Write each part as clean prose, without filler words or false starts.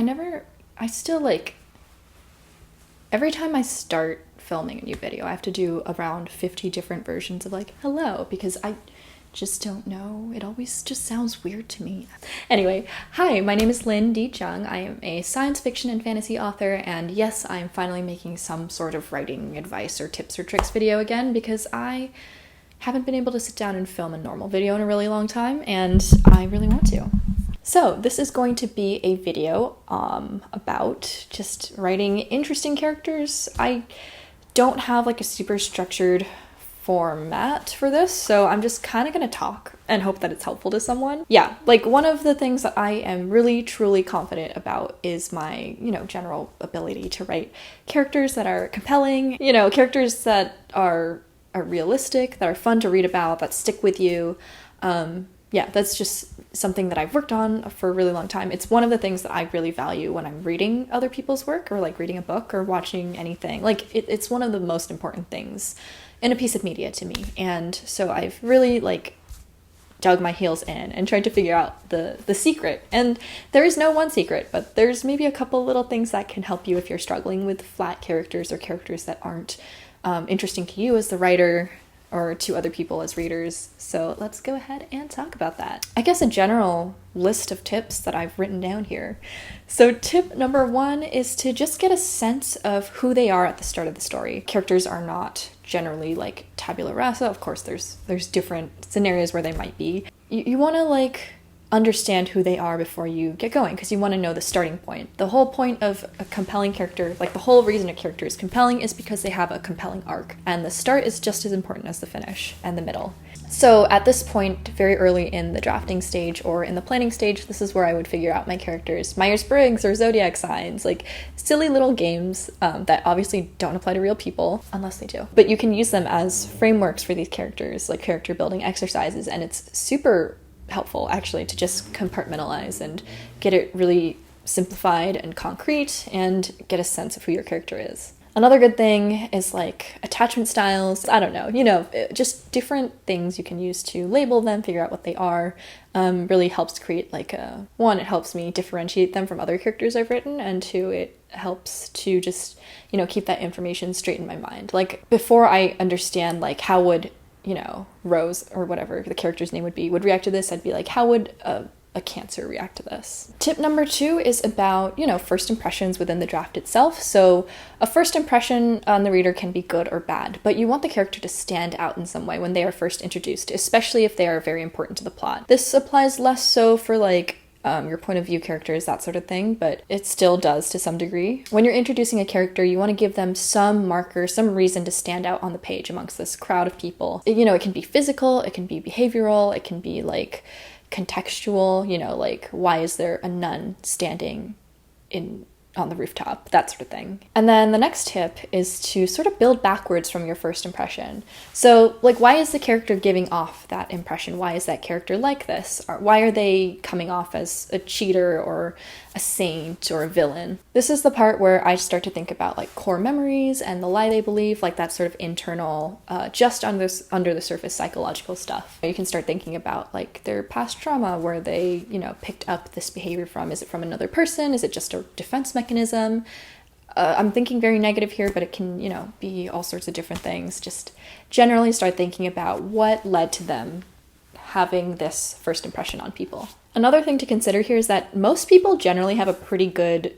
I still like, every time I start filming a new video, I have to do around 50 different versions of like, hello, because I just don't know. It always just sounds weird to me. Anyway, hi, my name is Lynn D. Chung. I am a science fiction and fantasy author, and yes, I'm finally making some sort of writing advice or tips or tricks video again because I haven't been able to sit down and film a normal video in a really long time, and I really want to. So this is going to be a video about just writing interesting characters. I don't have like a super structured format for this, so I'm just kind of going to talk and hope that it's helpful to someone. Yeah, like one of the things that I am really truly confident about is my, general ability to write characters that are compelling, characters that are realistic, that are fun to read about, that stick with you. Yeah, that's just something that I've worked on for a really long time. It's one of the things that I really value when I'm reading other people's work or like reading a book or watching anything. Like it's one of the most important things in a piece of media to me. And so I've really like dug my heels in and tried to figure out the secret. And there is no one secret, but there's maybe a couple little things that can help you if you're struggling with flat characters or characters that aren't interesting to you as the writer or to other people as readers. So let's go ahead and talk about that. I guess a general list of tips that I've written down here. So tip number 1 is to just get a sense of who they are at the start of the story. Characters are not generally like tabula rasa. Of course, there's different scenarios where they might be. You want to like understand who they are before you get going, because you want to know the starting point. The whole point of a compelling character, like the whole reason a character is compelling, is because they have a compelling arc, and the start is just as important as the finish and the middle. So at this point, very early in the drafting stage or in the planning stage, this is where I would figure out my characters' Myers-Briggs or zodiac signs, like silly little games that obviously don't apply to real people, unless they do. But you can use them as frameworks for these characters, like character building exercises, and it's super helpful actually to just compartmentalize and get it really simplified and concrete and get a sense of who your character is. Another good thing is like attachment styles. I don't know, just different things you can use to label them, figure out what they are. Really helps create like it helps me differentiate them from other characters I've written, and 2, it helps to just, keep that information straight in my mind. Like before I understand like how would Rose or whatever the character's name would react to this, I'd be like, how would a Cancer react to this? Tip number 2 is about, first impressions within the draft itself. So a first impression on the reader can be good or bad, but you want the character to stand out in some way when they are first introduced, especially if they are very important to the plot. This applies less so for like your point of view characters, that sort of thing, but it still does to some degree. When you're introducing a character, you want to give them some marker, some reason to stand out on the page amongst this crowd of people. It can be physical, it can be behavioral, it can be like contextual, like why is there a nun standing on the rooftop, that sort of thing. And then the next tip is to sort of build backwards from your first impression. So like, why is the character giving off that impression? Why is that character like this? Or why are they coming off as a cheater or a saint or a villain? This is the part where I start to think about like core memories and the lie they believe, like that sort of internal, just under the surface psychological stuff. You can start thinking about like their past trauma, where they, picked up this behavior from. Is it from another person? Is it just a defense mechanism? I'm thinking very negative here, but it can, be all sorts of different things. Just generally start thinking about what led to them having this first impression on people. Another thing to consider here is that most people generally have a pretty good,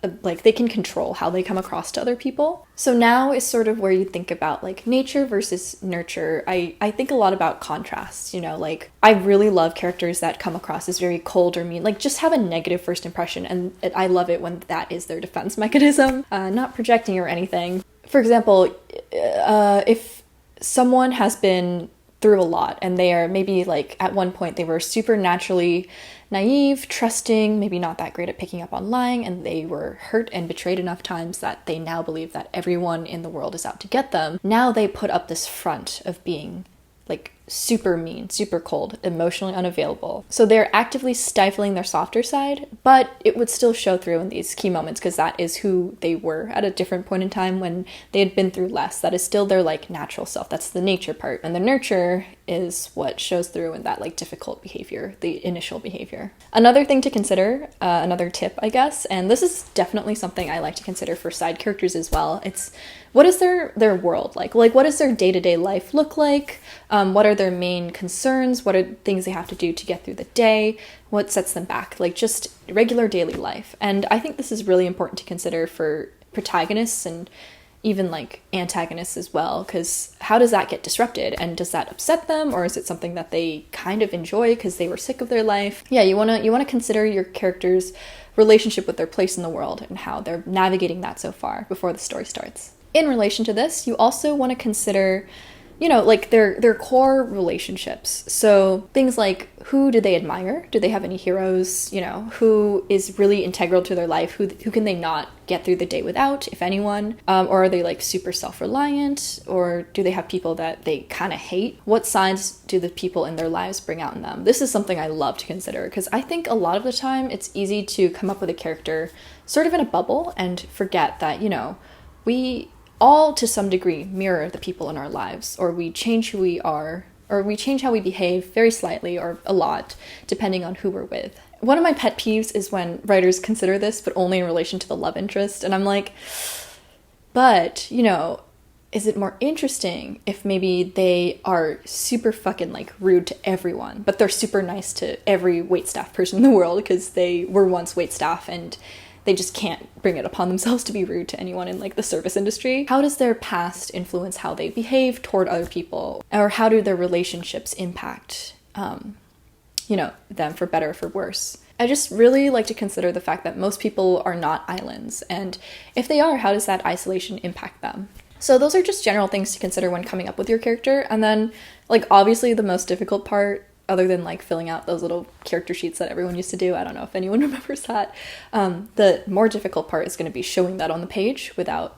they can control how they come across to other people. So now is sort of where you think about like nature versus nurture. I think a lot about contrasts, like I really love characters that come across as very cold or mean, like just have a negative first impression, and I love it when that is their defense mechanism, not projecting or anything. For example, if someone has been through a lot and they are maybe like at one point they were supernaturally naive, trusting, maybe not that great at picking up on lying, and they were hurt and betrayed enough times that they now believe that everyone in the world is out to get them. Now they put up this front of being like super mean, super cold, emotionally unavailable. So they're actively stifling their softer side, but it would still show through in these key moments because that is who they were at a different point in time when they had been through less. That is still their like natural self. That's the nature part. And the nurture is what shows through in that like difficult behavior, the initial behavior. Another thing to consider, another tip, I guess, and this is definitely something I like to consider for side characters as well. It's what is their world like? Like, what does their day-to-day life look like? What are their main concerns? What are things they have to do to get through the day? What sets them back? Like, just regular daily life. And I think this is really important to consider for protagonists and even like antagonists as well, because how does that get disrupted? And does that upset them? Or is it something that they kind of enjoy because they were sick of their life? Yeah, you wanna consider your character's relationship with their place in the world and how they're navigating that so far before the story starts. In relation to this, you also want to consider, like their core relationships. So things like, who do they admire? Do they have any heroes? Who is really integral to their life? Who can they not get through the day without, if anyone? Or are they like super self-reliant? Or do they have people that they kind of hate? What sides do the people in their lives bring out in them? This is something I love to consider because I think a lot of the time it's easy to come up with a character sort of in a bubble and forget that, we all to some degree mirror the people in our lives, or we change who we are, or we change how we behave very slightly or a lot depending on who we're with. One of my pet peeves is when writers consider this but only in relation to the love interest, and I'm like, but is it more interesting if maybe they are super fucking like rude to everyone, but they're super nice to every waitstaff person in the world because they were once waitstaff and they just can't bring it upon themselves to be rude to anyone in like the service industry? How does their past influence how they behave toward other people? Or how do their relationships impact, them for better or for worse? I just really like to consider the fact that most people are not islands. And if they are, how does that isolation impact them? So those are just general things to consider when coming up with your character. And then like obviously the most difficult part, other than like filling out those little character sheets that everyone used to do, I don't know if anyone remembers that, the more difficult part is going to be showing that on the page without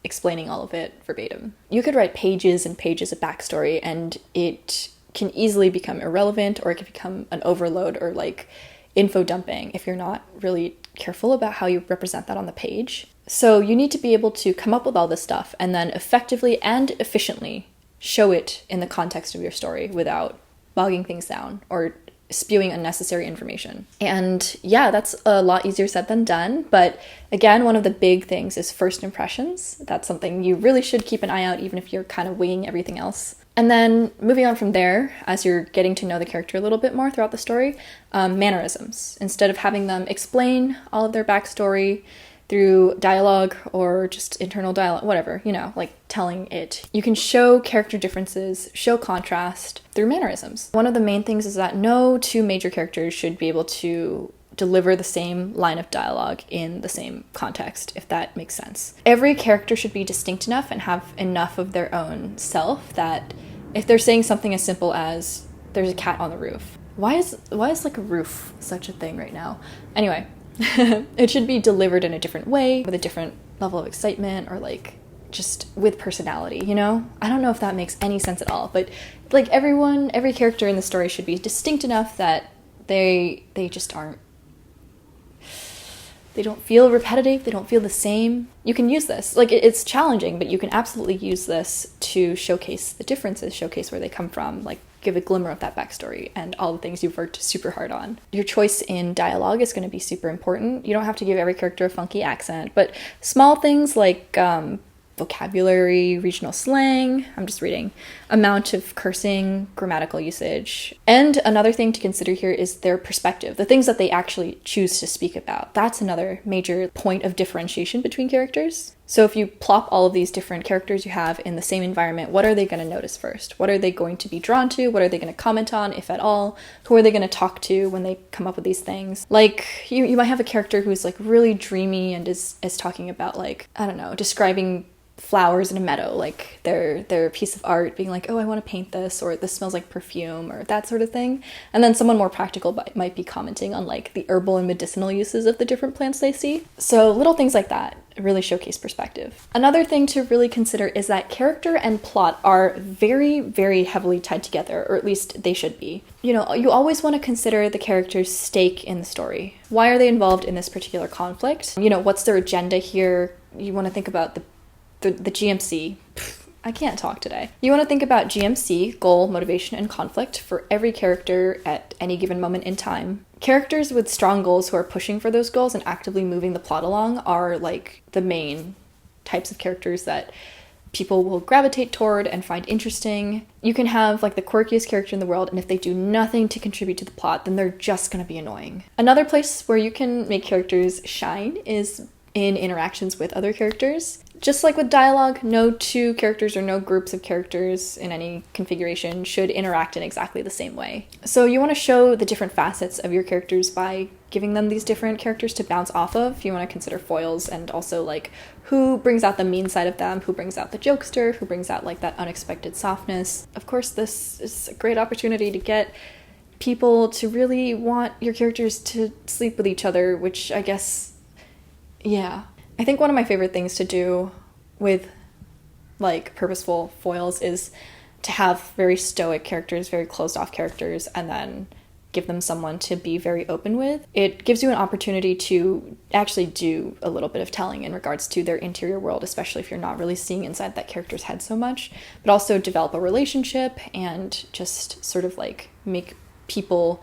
explaining all of it verbatim. You could write pages and pages of backstory and it can easily become irrelevant, or it can become an overload or like info dumping if you're not really careful about how you represent that on the page. So you need to be able to come up with all this stuff and then effectively and efficiently show it in the context of your story without bogging things down or spewing unnecessary information. And yeah, that's a lot easier said than done. But again, one of the big things is first impressions. That's something you really should keep an eye out, even if you're kind of winging everything else. And then moving on from there, as you're getting to know the character a little bit more throughout the story, mannerisms. Instead of having them explain all of their backstory through dialogue or just internal dialogue, whatever, like telling it. You can show character differences, show contrast through mannerisms. One of the main things is that no two major characters should be able to deliver the same line of dialogue in the same context, if that makes sense. Every character should be distinct enough and have enough of their own self that if they're saying something as simple as, there's a cat on the roof. Why is like a roof such a thing right now? Anyway, it should be delivered in a different way, with a different level of excitement, or like just with personality, I don't know if that makes any sense at all, but like every character in the story should be distinct enough that they just aren't, they don't feel repetitive, they don't feel the same. You can use this, like it's challenging, but you can absolutely use this to showcase the differences, showcase where they come from, like give a glimmer of that backstory and all the things you've worked super hard on. Your choice in dialogue is going to be super important. You don't have to give every character a funky accent, but small things like vocabulary, regional slang, I'm just reading, amount of cursing, grammatical usage. And another thing to consider here is their perspective, the things that they actually choose to speak about. That's another major point of differentiation between characters. So if you plop all of these different characters you have in the same environment, what are they going to notice first? What are they going to be drawn to? What are they going to comment on, if at all? Who are they going to talk to when they come up with these things? Like, you might have a character who's like really dreamy and is talking about like, I don't know, describing flowers in a meadow, like their piece of art being like, oh, I want to paint this, or this smells like perfume, or that sort of thing. And then someone more practical might be commenting on like the herbal and medicinal uses of the different plants they see. So little things like that really showcase perspective. Another thing to really consider is that character and plot are very, very heavily tied together, or at least they should be. You know, you always want to consider the character's stake in the story. Why are they involved in this particular conflict? You know, what's their agenda here? You want to think about the GMC. I can't talk today. You want to think about GMC, goal, motivation, and conflict for every character at any given moment in time. Characters with strong goals who are pushing for those goals and actively moving the plot along are like the main types of characters that people will gravitate toward and find interesting. You can have like the quirkiest character in the world, and if they do nothing to contribute to the plot, then they're just going to be annoying. Another place where you can make characters shine is in interactions with other characters. Just like with dialogue, no two characters or no groups of characters in any configuration should interact in exactly the same way. So you want to show the different facets of your characters by giving them these different characters to bounce off of. You want to consider foils, and also like who brings out the mean side of them, who brings out the jokester, who brings out like that unexpected softness. Of course, this is a great opportunity to get people to really want your characters to sleep with each other, which I guess, yeah. I think one of my favorite things to do with like purposeful foils is to have very stoic characters, very closed off characters, and then give them someone to be very open with. It gives you an opportunity to actually do a little bit of telling in regards to their interior world, especially if you're not really seeing inside that character's head so much, but also develop a relationship and just sort of like make people,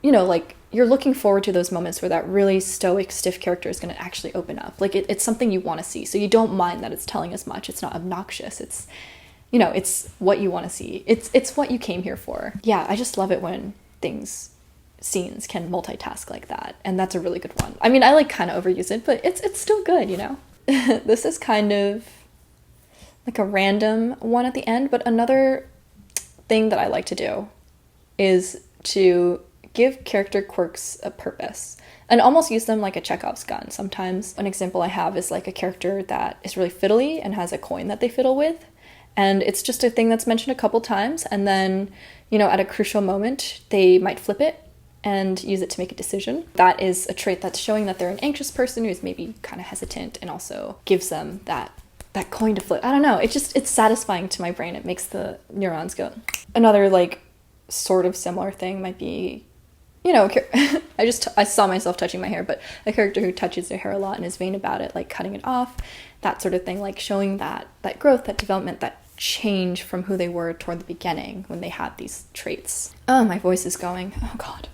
you know, like you're looking forward to those moments where that really stoic, stiff character is going to actually open up. Like it's something you want to see. So you don't mind that it's telling as much. It's not obnoxious. It's, you know, it's what you want to see. It's what you came here for. Yeah, I just love it when scenes can multitask like that. And that's a really good one. I mean, I like kind of overuse it, but it's still good, you know? This is kind of like a random one at the end, but another thing that I like to do is to give character quirks a purpose and almost use them like a Chekhov's gun. Sometimes an example I have is like a character that is really fiddly and has a coin that they fiddle with, and it's just a thing that's mentioned a couple times, and then, you know, at a crucial moment they might flip it and use it to make a decision. That is a trait that's showing that they're an anxious person who's maybe kind of hesitant, and also gives them that coin to flip. I don't know, it's satisfying to my brain. It makes the neurons go. Another like sort of similar thing might be, you know, I saw myself touching my hair, but a character who touches their hair a lot and is vain about it, like cutting it off, that sort of thing, like showing that growth, that development, that change from who they were toward the beginning when they had these traits. Oh, my voice is going. Oh, God.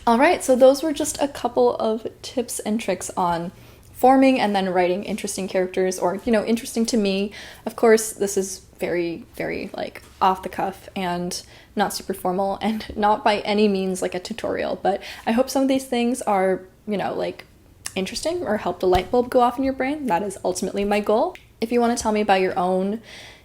All right, so those were just a couple of tips and tricks on forming and then writing interesting characters, or, you know, interesting to me. Of course, this is very, very like off the cuff and not super formal and not by any means like a tutorial, but I hope some of these things are, you know, like interesting or helped a light bulb go off in your brain. That is ultimately my goal. If you want to tell me about your own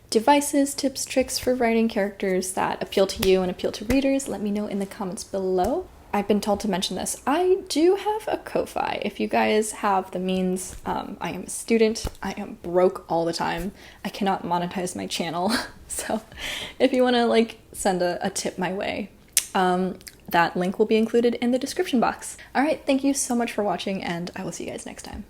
devices, tips, tricks for writing characters that appeal to you and appeal to readers, let me know in the comments below. I've been told to mention this. I do have a Ko-Fi. If you guys have the means, I am a student. I am broke all the time. I cannot monetize my channel. So if you want to like send a tip my way, that link will be included in the description box. All right, thank you so much for watching, and I will see you guys next time.